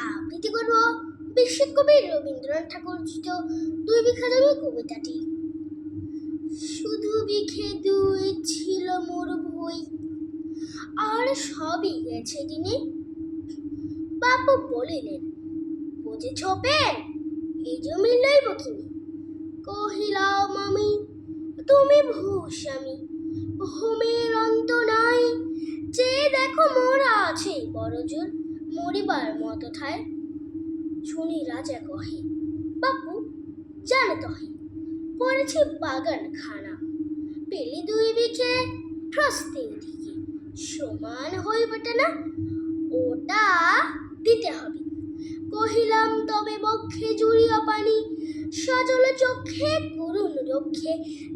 আবৃত্তি করব বিশ্বকবি রবীন্দ্রনাথ ঠাকুর রচিত ২ বিঘা জমি কবিতাটি। শুধু বিঘে ২ ছিল মোর ভুঁই, আর সবই গেছে দিনে। বাপু বলিলেন, বুঝেছ পেন, এই জমি লইব কিনে? কহিলাম আমি, তুমি ভূস্বামী, ভূমির অন্ত নাই। চেয়ে দেখো মোরা আছে বড় জোর, মরিবার মতো ঠায়। শুনি রাজা কহে, বাপু জানো তহে, করেছি বাগান খানা। পেলে ২ বিঘে প্রস্তে দিকে, সমান হইবটা না? ওটা দিতে হবে। কহিলাম, তবে বক্ষে জুড়িয়া পানি, সজল চক্ষে করুণ রক্ষে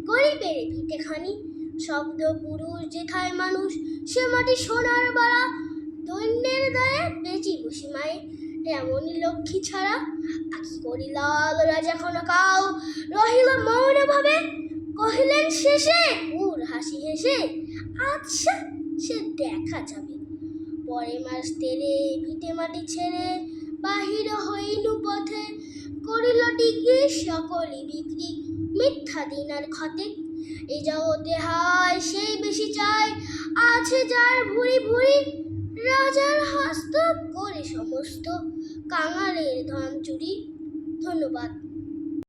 গরিবের ভিটেখানি। শব্দ পুরুষ যেথায় মানুষ, সে মাটি সোনার বাড়া। দৈন্যের দায়ে বেচি বসি মায়ে, এমনই লক্ষ্মী ছাড়া। আকি করিলাম রাজা ক্ষণকাল, রহিল মৌন ভাবে। কহিলেন শেষে উর হাসি হেসে, আচ্ছা সে দেখা যাবে। পরে মাস তেরে ভিটে মাটি ছেড়ে বাহির হইনু পথে। করিল ডিগ্রি সকলই বিক্রি, মিথ্যা দিন আর ক্ষতে। এই জগতে হায় সেই বেশি চায়, আছে যার ভুরি ভুরি। রাজার হস্ত করে সমস্ত, কাঙালের ধন চুরি। ধন্যবাদ।